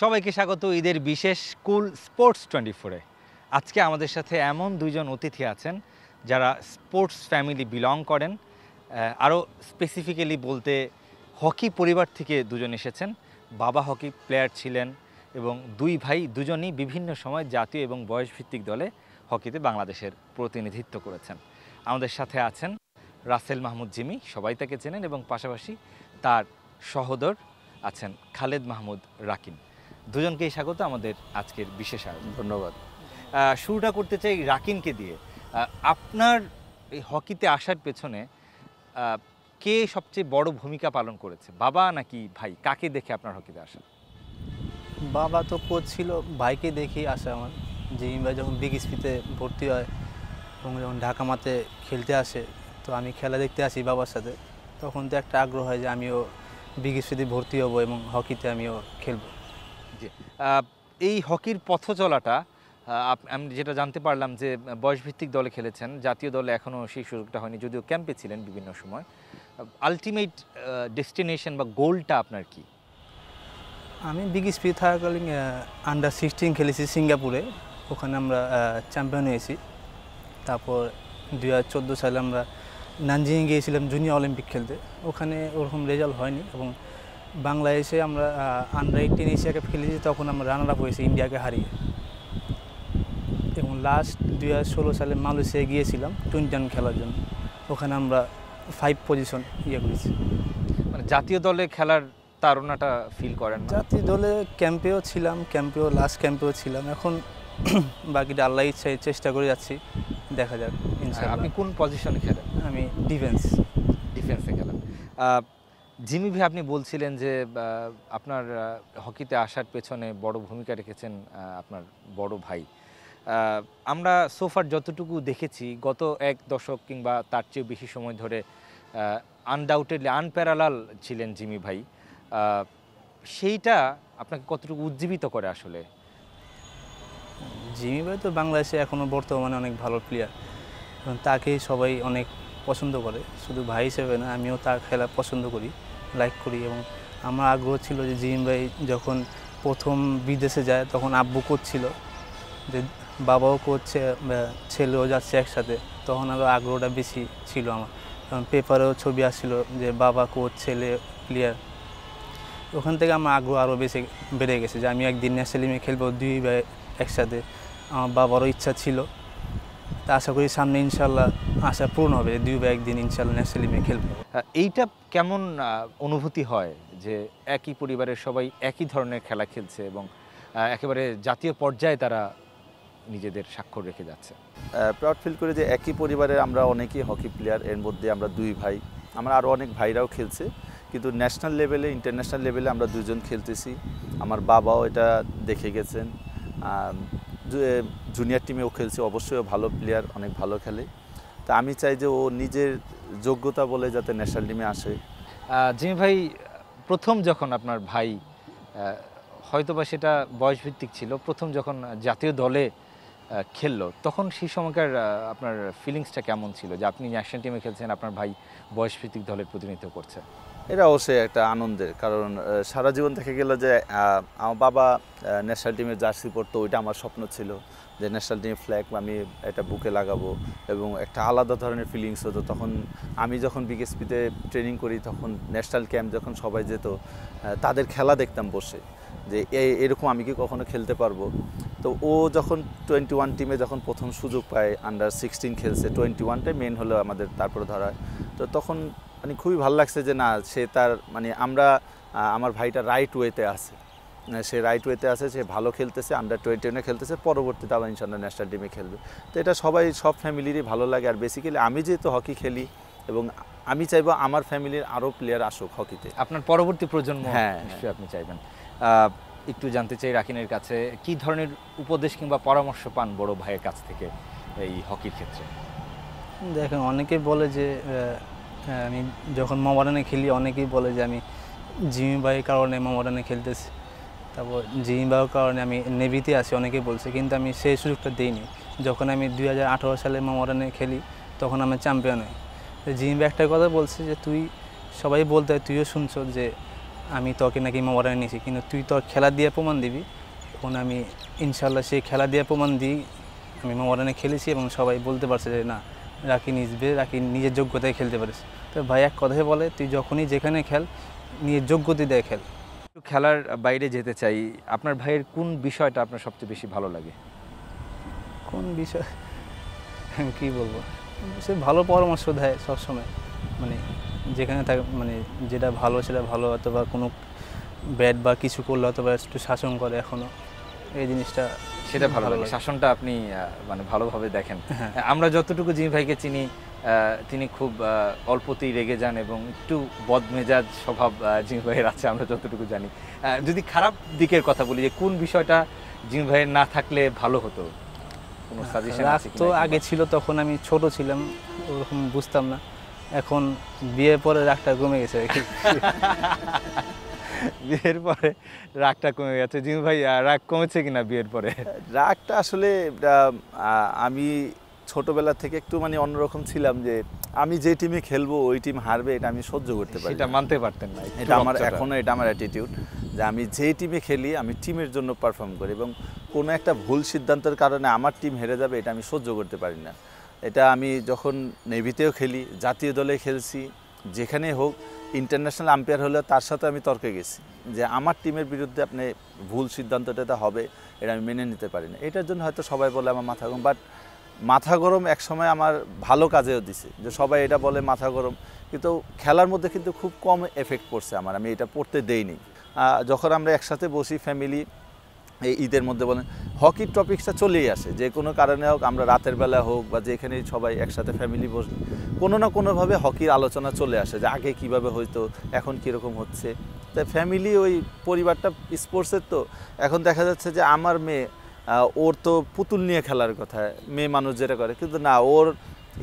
সবাইকে স্বাগত ঈদের বিশেষ স্কুল স্পোর্টস 24-এ। আজকে আমাদের সাথে এমন দুইজন অতিথি আছেন যারা স্পোর্টস ফ্যামিলি বিলং করেন। আরও স্পেসিফিক্যালি বলতে হকি পরিবার থেকে দুজন এসেছেন। বাবা হকি প্লেয়ার ছিলেন এবং দুই ভাই দুজনই বিভিন্ন সময় জাতীয় এবং বয়সভিত্তিক দলে হকিতে বাংলাদেশের প্রতিনিধিত্ব করেছেন। আমাদের সাথে আছেন রাসেল মাহমুদ জিমি, সবাই তাকে চেনেন, এবং পাশাপাশি তার সহোদর আছেন খালেদ মাহমুদ রাকিন। দুজনকেই স্বাগত আমাদের আজকের বিশেষ আয়োজন। ধন্যবাদ। শুরুটা করতে চাই রাকিনকে দিয়ে। আপনার এই হকিতে আসার পেছনে কে সবচেয়ে বড় ভূমিকা পালন করেছে, বাবা নাকি ভাই? কাকে দেখে আপনার হকিতে আসা? বাবা তো কোচ ছিল, ভাইকে দেখেই আসে আমার। জিম ভাই যখন বিগ স্পিতে ভর্তি হয় এবং যখন ঢাকা মাঠে খেলতে আসে, তো আমি খেলা দেখতে আসি বাবার সাথে। তখন তো একটা আগ্রহ হয় যে আমিও বিগ স্পিতে ভর্তি হব এবং হকিতে আমিও খেলব। জি, এই হকির পথ চলাটা আমি যেটা জানতে পারলাম যে বয়সভিত্তিক দলে খেলেছেন, জাতীয় দলে এখনও সেই সুযোগটা হয়নি, যদিও ক্যাম্পে ছিলেন বিভিন্ন সময়। আলটিমেট ডেস্টিনেশন বা গোলটা আপনার কি? আমি বিগ স্পি থাকাকালীন আন্ডার 16 খেলেছি সিঙ্গাপুরে, ওখানে আমরা চ্যাম্পিয়ন হয়েছি। তারপর 2014 সালে আমরা নানজিংয়ে গিয়েছিলাম জুনিয়র অলিম্পিক খেলতে, ওখানে ওরকম রেজাল্ট হয়নি। এবং বাংলাদেশে আমরা আন্ডার 18 এশিয়া কাপ খেলেছি, তখন আমরা রানার আপ হয়েছি ইন্ডিয়াকে হারিয়ে। এবং লাস্ট 2016 সালে মালয়েশিয়ায় গিয়েছিলাম 21 খেলার জন্য, ওখানে আমরা 5 পজিশন করেছি। মানে জাতীয় দলে খেলার তাড়নাটা ফিল করেন? জাতীয় দলে ক্যাম্পেও ছিলাম, লাস্ট ক্যাম্পেও ছিলাম। এখন বাকিটা আল্লাহ ইচ্ছায় চেষ্টা করে যাচ্ছি, দেখা যাক ইনশাআল্লাহ। আপনি কোন পজিশনে খেলেন? আমি ডিফেন্সে খেলেন। জিমি ভাই, আপনি বলছিলেন যে আপনার হকিতে আসার পেছনে বড় ভূমিকা রেখেছেন আপনার বড় ভাই। আমরা সোফার যতটুকু দেখেছি গত এক দশক কিংবা তার চেয়েও বেশি সময় ধরে আনডাউটেডলি আনপ্যারালাল ছিলেন জিমি ভাই। সেইটা আপনাকে কতটুকু উজ্জীবিত করে আসলে? জিমি ভাই তো বাংলাদেশে এখনও বর্তমানে অনেক ভালো প্লেয়ার, এবং তাকেই সবাই অনেক পছন্দ করে। শুধু ভাই হিসেবে না, আমিও তার খেলা পছন্দ করি, লাইক করি। এবং আমার আগ্রহ ছিল যে জিমি ভাই যখন প্রথম বিদেশে যায়, তখন আব্বু কোচ ছিল, যে বাবাও করছে, ছেলেও যাচ্ছে একসাথে, তখন আরও আগ্রহটা বেশি ছিল আমার। কারণ পেপারেও ছবি আসছিল যে বাবা কোচ, ছেলে প্লেয়ার। ওখান থেকে আমার আগ্রহ আরও বেশি বেড়ে গেছে যে আমি একদিন ন্যাশনাল টিমে খেলবো দুই ভাই একসাথে। আমার বাবারও ইচ্ছা ছিল, তা আশা করি সামনে ইনশাল্লাহ আশা পূর্ণ হবে, দুই ভাই একদিন ইনশাল্লাহ ন্যাশনাল টিমে খেলবো। এইটা কেমন অনুভূতি হয় যে একই পরিবারের সবাই একই ধরনের খেলা খেলছে এবং একেবারে জাতীয় পর্যায়ে তারা নিজেদের স্বাক্ষর রেখে যাচ্ছে? প্রাউড ফিল করে যে একই পরিবারের আমরা অনেকেই হকি প্লেয়ার, এর মধ্যে আমরা দুই ভাই, আমরা আরও অনেক ভাইরাও খেলছে, কিন্তু ন্যাশনাল লেভেলে ইন্টারন্যাশনাল লেভেলে আমরা দুজন খেলতেছি। আমার বাবাও এটা দেখে গেছেন, জুনিয়র টিমেও খেলছে, অবশ্যই ভালো প্লেয়ার, অনেক ভালো খেলে। তা আমি চাই যে ও নিজের যোগ্যতা বলে যাতে ন্যাশনাল টিমে আসে। জিমি ভাই, প্রথম যখন আপনার ভাই, হয়তোবা সেটা বয়সভিত্তিক ছিল, প্রথম যখন জাতীয় দলে খেললো, তখন সেই সময়কার আপনার ফিলিংসটা কেমন ছিল যে আপনি ন্যাশনাল টিমে খেলছেন, আপনার ভাই বয়সভিত্তিক দলের প্রতিনিধিত্ব করছে? এটা অবশ্যই একটা আনন্দের, কারণ সারা জীবন থেকে গেল যে আমার বাবা ন্যাশনাল টিমের জার্সি পরতো, ওইটা আমার স্বপ্ন ছিল যে ন্যাশনাল টিমের ফ্ল্যাগ আমি এটা বুকে লাগাবো, এবং একটা আলাদা ধরনের ফিলিংস হতো। তখন আমি যখন বিকেএসপিতে ট্রেনিং করি, তখন ন্যাশনাল ক্যাম্প যখন সবাই যেত, তাদের খেলা দেখতাম বসে, যে এরকম আমি কি কখনো খেলতে পারবো। তো ও যখন 21 টিমে যখন প্রথম সুযোগ পায়, আন্ডার 16 খেলছে, 21টাই মেন হলো আমাদের, তারপরে ধরা। তো তখন মানে খুবই ভালো লাগছে যে না, সে তার মানে আমার ভাইটা রাইট ওয়েতে আছে, সে রাইট ওয়েতে আছে, সে ভালো খেলতেছে, আন্ডার 21 খেলতেছে, পরবর্তীতে আবার ইনশাআল্লাহ ন্যাশনাল টিমে খেলবে। তো এটা সব ফ্যামিলিরই ভালো লাগে। আর বেসিক্যালি আমি যেহেতু হকি খেলি, এবং আমি চাইবো আমার ফ্যামিলির আরও প্লেয়ার আসুক হকিতে, আপনার পরবর্তী প্রজন্ম। হ্যাঁ, নিশ্চয়ই আপনি চাইবেন। একটু জানতে চাই রাকিনের কাছে, কি ধরনের উপদেশ কিংবা পরামর্শ পান বড় ভাইয়ের কাছ থেকে এই হকির ক্ষেত্রে? দেখেন, অনেকেই বলে যে আমি যখন মোহামেডানে খেলি, অনেকেই বলে যে আমি জিমি ভাইয়ের কারণে মোহামেডানে খেলতেছি, তারপর জিমি ভাইয়ের কারণে আমি নেভিতে আছি, অনেকেই বলছে, কিন্তু আমি সেই সুযোগটা দিইনি। যখন আমি 2018 সালে মোহামেডানে খেলি, তখন আমি চ্যাম্পিয়ন হই। জিমি ভাই একটা কথা বলছে যে তুই, সবাই বলতে হয়, তুইও শুনছো যে আমি তোকে নাকি মোবাইলে নিয়েছি, কিন্তু তুই তোর খেলা দিয়ে প্রমাণ দিবি। এখন আমি ইনশাল্লাহ সেই খেলা দিয়ে প্রমাণ দিই, আমি মোবাইলে খেলেছি এবং সবাই বলতে পারছে যে না, রাকি নিজবে, রাকি নিজের যোগ্যতায় খেলতে পারিস। তো ভাই এক কথায় বলে, তুই যখনই যেখানে খেল নিজের যোগ্যতা দিয়ে খেল। একটু খেলার বাইরে যেতে চাই, আপনার ভাইয়ের কোন বিষয়টা আপনার সবচেয়ে বেশি ভালো লাগে? কোন বিষয় কী বলবো, সে ভালো পরামর্শ দেয় সবসময়, মানে যেখানে থাকে, মানে যেটা ভালো সেটা ভালো, অথবা কোনো ব্যাড বা কিছু করলে অথবা একটু শাসন করে এখনও, এই জিনিসটা সেটা ভালো লাগে, শাসনটা আপনি মানে ভালোভাবে দেখেন। হ্যাঁ। আমরা যতটুকু জিমি ভাইকে চিনি, তিনি খুব অল্পতেই রেগে যান এবং একটু বদমেজাজ স্বভাব জিমি ভাইয়ের আছে আমরা যতটুকু জানি। যদি খারাপ দিকের কথা বলি, যে কোন বিষয়টা জিমি ভাইয়ের না থাকলে ভালো হতো, কোনো সাজেশন রাগ আছে তো কিনা? আগে ছিল, তখন আমি ছোট ছিলাম, ওরকম বুঝতাম না। এখন বিয়ের পরে রাগটা কমে গেছে আর কি। বিয়ের পরে রাগটা কমে গেছে। জিমি ভাই রাগ কমেছে কিনা বিয়ের পরে? রাগটা আসলে আমি ছোটবেলা থেকে একটু মানে অন্যরকম ছিলাম, যে আমি যে টিমে খেলবো ওই টিম হারবে এটা আমি সহ্য করতে পারি, সেটা মানতে পারতেন না। এটা আমার এখনো, এটা আমার অ্যাটিটিউড, যে আমি যে টিমে খেলি আমি টিমের জন্য পারফর্ম করি, এবং কোনো একটা ভুল সিদ্ধান্তের কারণে আমার টিম হেরে যাবে এটা আমি সহ্য করতে পারি না। এটা আমি যখন নেভিতেও খেলি, জাতীয় দলে খেলছি, যেখানে হোক, ইন্টারন্যাশনাল আম্পায়ার হলে তার সাথে আমি তর্কে গেছি যে আমার টিমের বিরুদ্ধে আপনি ভুল সিদ্ধান্তটা হবে, এটা আমি মেনে নিতে পারি না। এটার জন্য হয়তো সবাই বলে আমার মাথা গরম, বাট মাথা গরম একসময় আমার ভালো কাজেও দিছে, যে সবাই এটা বলে মাথা গরম, কিন্তু খেলার মধ্যে কিন্তু খুব কম এফেক্ট পড়ছে আমার, আমি এটা পড়তে দেইনি। যখন আমরা একসাথে বসি ফ্যামিলি, এই ঈদের মধ্যে বলেন, হকির টপিকসটা চলেই আসে, যে কোনো কারণে হোক, আমরা রাতের বেলা হোক বা যেখানেই সবাই একসাথে ফ্যামিলি বসে, কোনো না কোনোভাবে হকির আলোচনা চলে আসে, যে আগে কিভাবে হইতো, এখন কীরকম হচ্ছে। তাই ফ্যামিলি, ওই পরিবারটা স্পোর্টসের, তো এখন দেখা যাচ্ছে যে আমার মেয়ে, ওর তো পুতুল নিয়ে খেলার কথা, মেয়ে মানুষ যেটা করে, কিন্তু না, ওর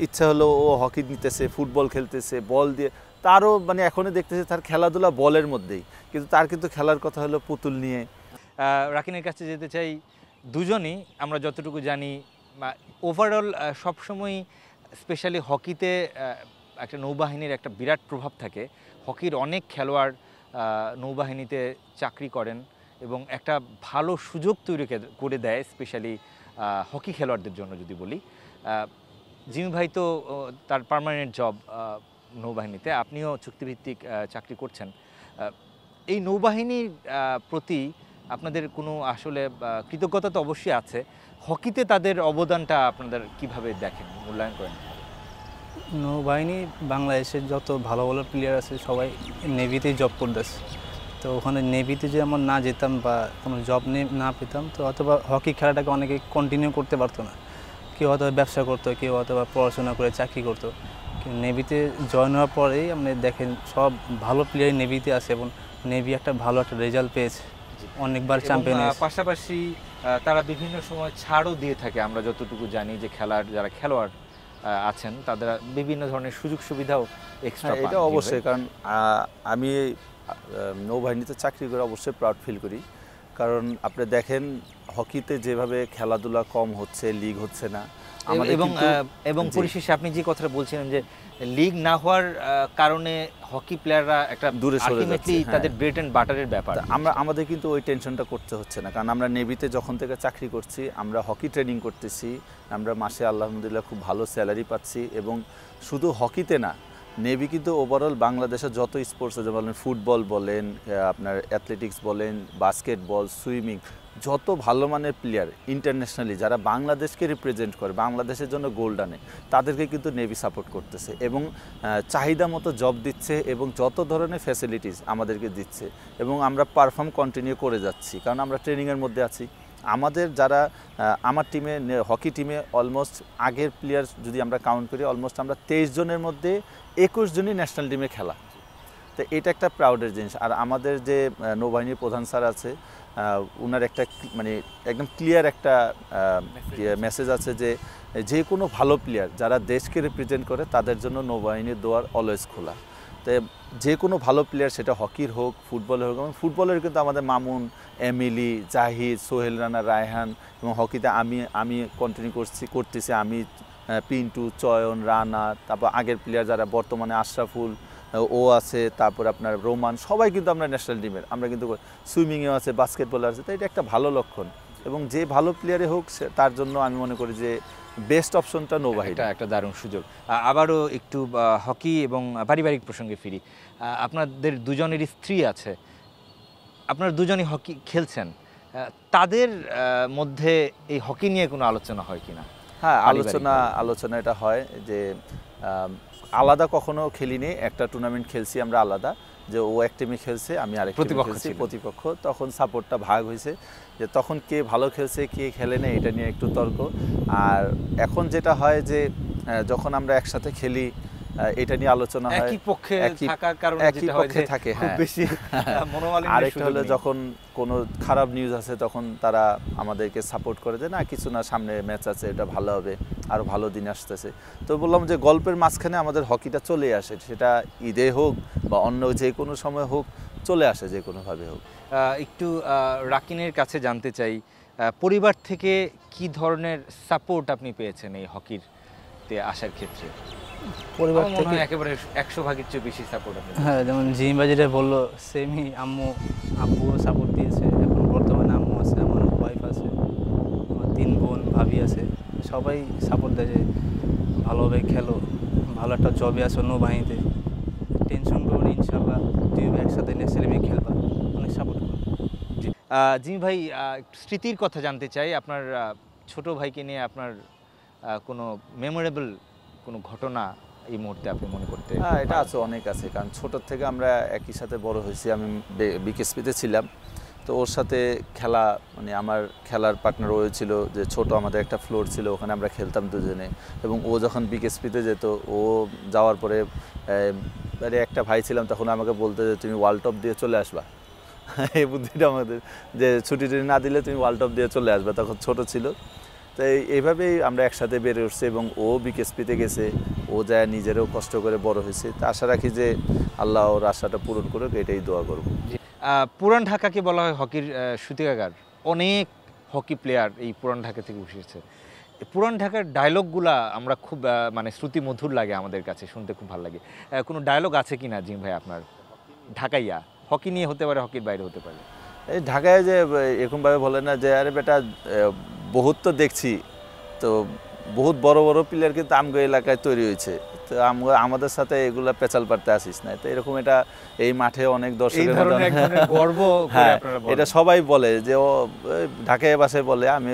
ইচ্ছা হলো ও হকি নিতেছে, ফুটবল খেলতেছে বল দিয়ে, তারও মানে এখনই দেখতেছে তার খেলাধুলা বলের মধ্যেই, কিন্তু তার কিন্তু খেলার কথা হলো পুতুল নিয়ে। রাকিনের কাছে যেতে চাই, দুজনই আমরা যতটুকু জানি ওভারঅল সবসময়, স্পেশালি হকিতে একটা নৌবাহিনীর একটা বিরাট প্রভাব থাকে। হকির অনেক খেলোয়াড় নৌবাহিনীতে চাকরি করেন এবং একটা ভালো সুযোগ তৈরি করে দেয়, স্পেশালি হকি খেলোয়াড়দের জন্য যদি বলি। জিমি ভাই তো তার পার্মানেন্ট জব নৌবাহিনীতে, আপনিও চুক্তিভিত্তিক চাকরি করছেন। এই নৌবাহিনীর প্রতি আপনাদের কোনো আসলে কৃতজ্ঞতা তো অবশ্যই আছে, হকিতে তাদের অবদানটা আপনাদের কিভাবে দেখেন, মূল্যায়ন করেন? নৌবাহিনী বাংলাদেশের যত ভালো ভালো প্লেয়ার আছে সবাই নেভিতেই জব করতেছে, তো ওখানে নেভিতে যদি আমরা না যেতাম বা কোনো জব না পেতাম, তো অথবা হকি খেলাটাকে অনেকে কন্টিনিউ করতে পারতো না। কেউ অথবা ব্যবসা করতো, কেউ অথবা পড়াশোনা করে চাকরি করতো। কিন্তু নেভিতে জয়েন হওয়ার পরেই আপনি দেখেন সব ভালো প্লেয়ার নেভিতে আছে, এবং নেভি একটা ভালো একটা রেজাল্ট পেয়েছে, অনেকবার চ্যাম্পিয়ন। পাশাপাশি তারা বিভিন্ন সময় ছাড়ও দিয়ে থাকে, আমরা যতটুকু জানি যে খেলার যারা খেলোয়াড় আছেন তাদের বিভিন্ন ধরনের সুযোগ সুবিধাও এক্সট্রা। এটা অবশ্যই, কারণ আমি নৌবাহিনীতে চাকরি করে অবশ্যই প্রাউড ফিল করি, কারণ আপনি দেখেন হকিতে যেভাবে খেলাধুলা কম হচ্ছে, লিগ হচ্ছে না, এবং পরিশেষে আপনি যে কথাটা বলছিলেন যে লিগ না হওয়ার কারণে হকি প্লেয়াররা একটা দূরে সরে যাচ্ছে, তাদের ব্রেড এন্ড বাটারের ব্যাপার। আমাদের কিন্তু ওই টেনশনটা করতে হচ্ছে না, কারণ আমরা নেভিতে যখন থেকে চাকরি করছি, আমরা হকি ট্রেনিং করতেছি, আমরা মাসে আলহামদুলিল্লাহ খুব ভালো স্যালারি পাচ্ছি, এবং শুধু হকিতে না, নেভি কিন্তু ওভারঅল বাংলাদেশের যত স্পোর্টস আছে, বলেন ফুটবল বলেন, আপনার অ্যাথলেটিক্স বলেন, বাস্কেটবল, সুইমিং, যত ভালো মানের প্লেয়ার ইন্টারন্যাশনালি যারা বাংলাদেশকে রিপ্রেজেন্ট করে, বাংলাদেশের জন্য গোল্ড আনে, তাদেরকে কিন্তু নেভি সাপোর্ট করতেছে এবং চাহিদা মতো জব দিচ্ছে এবং যত ধরনের ফ্যাসিলিটিস আমাদেরকে দিচ্ছে, এবং আমরা পারফর্ম কন্টিনিউ করে যাচ্ছি, কারণ আমরা ট্রেনিংয়ের মধ্যে আছি। আমাদের যারা আমার টিমে, হকি টিমে অলমোস্ট আগের প্লেয়ার যদি আমরা কাউন্ট করি, অলমোস্ট আমরা 23 জনের মধ্যে 21 জনই ন্যাশনাল টিমে খেলা, তো এটা একটা প্রাউডের জিনিস। আর আমাদের যে নৌবাহিনীর প্রধান স্যার আছে, ওনার একটা মানে একদম ক্লিয়ার একটা মেসেজ আছে যে যে কোনো ভালো প্লেয়ার যারা দেশকে রিপ্রেজেন্ট করে তাদের জন্য নৌবাহিনীর দোয়ার অলওয়েজ খোলা। তো যে কোনো ভালো প্লেয়ার, সেটা হকির হোক, ফুটবলের হোক, এবং ফুটবলের কিন্তু আমাদের মামুন, এমিলি, জাহিদ, সোহেল রানা, রায়হান, এবং হকিতে আমি কন্টিনিউ করতেছি, আমি, পিন্টু, চয়ন, রানা, তারপর আগের প্লেয়ার যারা বর্তমানে আশরাফুল, ও আছে, তারপর আপনার রোমান, সবাই কিন্তু আমরা ন্যাশনাল টিমের। আমরা কিন্তু সুইমিংয়েও আছে, বাস্কেটবলে আছে, তো এটা একটা ভালো লক্ষণ। এবং যে ভালো প্লেয়ারে হোক তার জন্য আমি মনে করি যে বেস্ট অপশনটা নৌবাহিনী। এটা একটা দারুণ সুযোগ। আবারও একটু হকি এবং পারিবারিক প্রসঙ্গে ফিরি। আপনাদের দুজনেরই স্ত্রী আছে, আপনারা দুজনই হকি খেলছেন, তাদের মধ্যে এই হকি নিয়ে কোনো আলোচনা হয় কিনা? হ্যাঁ, আলোচনা এটা হয় যে আলাদা কখনো খেলিনি, একটা টুর্নামেন্ট খেলছি আমরা আলাদা, যে ও এক টিমে খেলছে, আমি আরেক টিমে খেলছি, প্রতিপক্ষ। তখন সাপোর্টটা ভাগ হয়েছে, যে তখন কে ভালো খেলছে কে খেলে না এটা নিয়ে একটু তর্ক। আর এখন যেটা হয় যে যখন আমরা একসাথে খেলি এটা নিয়ে আলোচনা হয়, একই পক্ষে থাকার কারণে একই পক্ষে থাকে। খুব বেশি মনোমালিন্য। আরেকটা হলো যখন কোনো খারাপ নিউজ আছে তখন তারা আমাদেরকে সাপোর্ট করে যে না কিছু না, সামনে ম্যাচ আছে, এটা ভালো হবে, আরও ভালো দিন আসতেছে। তো বললাম যে গল্পের মাঝখানে আমাদের হকিটা চলে আসে, সেটা ঈদে হোক বা অন্য যে কোনো সময় হোক, চলে আসে যে কোনোভাবে হোক। একটু রাকিনের কাছে জানতে চাই, পরিবার থেকে কি ধরনের সাপোর্ট আপনি পেয়েছেন এই হকিতে আসার ক্ষেত্রে? পরিবার থেকে একেবারে 100 ভাগের চেয়ে বেশি সাপোর্ট আপনি? হ্যাঁ, যেমন জিম ভাই যেটা বললো সেমই, আব্বু সাপোর্ট দিয়েছে। এখন বর্তমানে আম্মু আছে, আমার ওয়াইফ আছে, আমার 3 বোন ভাবি আছে, সবাই সাপোর্ট দেয় যে ভালোভাবে খেলো, ভালো একটা জবে আসো নৌবাহিনীতে, টেনশন করো না, ইনশাল্লাহ তুই একসাথে ন্যাশনালি খেলবা, অনেক সাপোর্ট করো। জিম ভাই, স্মৃতির কথা জানতে চাই। আপনার ছোট ভাইকে নিয়ে আপনার কোনো মেমোরেবল কোনো ঘটনা এই মুহূর্তে আপনি মনে করতে? হ্যাঁ, এটা আছে, অনেক আছে। কারণ ছোটোর থেকে আমরা একই সাথে বড় হয়েছি। আমি বিকেএসপিতে ছিলাম, তো ওর সাথে খেলা, মানে আমার খেলার পার্টনার ও ছিল, যে ছোট আমাদের একটা ফ্লোর ছিল, ওখানে আমরা খেলতাম দুজনে। এবং ও যখন বিকেএসপিতে যেত, ও যাওয়ার পরে একটা ভাই ছিলাম, তখন আমাকে বলতে যে তুমি ওয়ার্ল্ড কাপ দিয়ে চলে আসবা। এই বুদ্ধিটা আমাদের, যে ছুটি না দিলে তুমি ওয়ার্ল্ড কাপ দিয়ে চলে আসবা, তখন ছোট ছিল। তো এইভাবেই আমরা একসাথে বেড়ে উঠছি এবং ও বিকেএসপিতে গেছে, ও যায় নিজেরও কষ্ট করে বড় হয়েছে। তা আশা রাখি যে আল্লাহ ওর আশাটা পূরণ করুক, এটাই দোয়া করব। পুরান ঢাকাকে বলা হয় হকির সূতিকাগার। অনেক হকি প্লেয়ার এই পুরান ঢাকা থেকে উঠেছে। পুরান ঢাকার ডায়লগগুলা আমরা খুব মানে শ্রুতিমধুর লাগে আমাদের কাছে, শুনতে খুব ভালো লাগে। কোনো ডায়লগ আছে কিনা জিম ভাই আপনার ঢাকাইয়া? হকি নিয়ে হতে পারে, হকির বাইরে হতে পারে। এই ঢাকায় যে এরকমভাবে বলে না যে আরে বেটা, বহুত তো দেখছি, তো বহুত বড় বড় প্লেয়ার কিন্তু আমগো এলাকায় তৈরি হয়েছে, তো আমাদের সাথে এগুলা পেঁচাল পারতে আসিস না। তো এরকম এটা এই মাঠে অনেক দর্শকের গর্ব, হ্যাঁ, এটা সবাই বলে যে ও ঢাকায় বাসায় বলে, আমি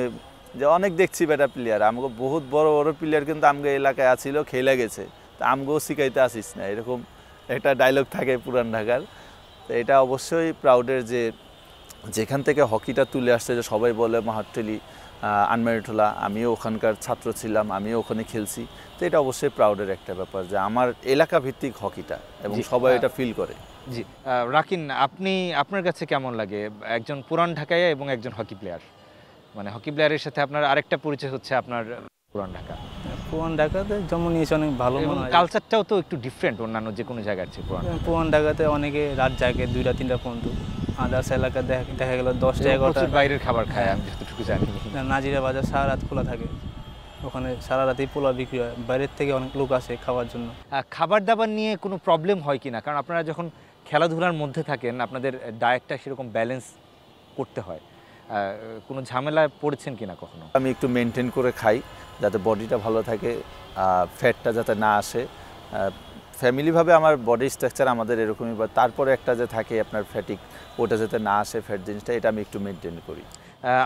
যে অনেক দেখছি বেটা প্লেয়ার, আমগো বহুত বড় বড় প্লেয়ার কিন্তু আমগো এলাকায় আছিল, খেলে গেছে, তো আমগো শিখাইতে আসিস না, এরকম একটা ডায়লগ থাকে পুরান ঢাকার। তো এটা অবশ্যই প্রাউডের, যে যেখান থেকে হকিটা তুলে আসছে, যে সবাই বলে মাহাট্টলি, আনমেরিটোলা, আমিও ওখানকার ছাত্র ছিলাম, আমিও ওখানে খেলছি। তো এটা অবশ্যই প্রাউডের একটা ব্যাপার যে আমার এলাকা ভিত্তিক হকিটা, এবং সবাই এটা ফিল করে। জি, রাকিন, আপনার কাছে কেমন লাগে একজন পুরান ঢাকাইয়া এবং একজন হকি প্লেয়ার? মানে হকি প্লেয়ারের সাথে আপনার আরেকটা পরিচয় হচ্ছে আপনার পুরান ঢাকা। পুরান ঢাকাতে যেমন নিয়েছে অনেক ভালো, মনে হয় কালচারটাও তো একটু ডিফারেন্ট অন্যান্য যে কোনো জায়গার চেয়ে। পুরান ঢাকাতে অনেকে রাত জাগে 2টা 3টা পর্যন্ত, আদার্স এলাকা দেখা গেল 10টা 11টা বাইরের খাবার খায়, আমি যতটুকু জানি। নাজিরা বাজার সারা রাত খোলা থাকে, ওখানে সারা রাতেই পোলা বিক্রি হয়, বাইরের থেকে অনেক লোক আসে খাওয়ার জন্য। খাবার দাবার নিয়ে কোনো প্রবলেম হয় কি না? কারণ আপনারা যখন খেলাধুলার মধ্যে থাকেন, আপনাদের ডায়েটটা সেরকম ব্যালেন্স করতে হয়, কোনো ঝামেলায় পড়েছেন কিনা কখনো? আমি একটু মেনটেন করে খাই যাতে বডিটা ভালো থাকে, ফ্যাটটা যাতে না আসে। ফ্যামিলিভাবে আমার বডি স্ট্রাকচার আমাদের এরকমই, বা তারপরে একটা যে থাকে আপনার ফ্যাটিক, ওটা যাতে না আসে, ফ্যাট জিনিসটা, এটা আমি একটু মেনটেন করি।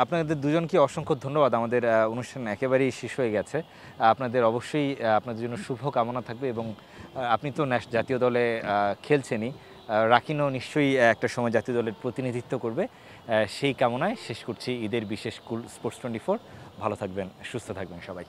আপনাদের দুজনকে অসংখ্য ধন্যবাদ। আমাদের অনুষ্ঠান একেবারেই শেষ হয়ে গেছে। আপনাদের অবশ্যই আপনাদের জন্য শুভ কামনা থাকবে, এবং আপনি তো জাতীয় দলে খেলছেনই, রাকিনও নিশ্চয়ই একটা সময় জাতীয় দলের প্রতিনিধিত্ব করবে। সেই কামনায় শেষ করছি ঈদের বিশেষ কুল স্পোর্টস 24। ভালো থাকবেন, সুস্থ থাকবেন সবাই।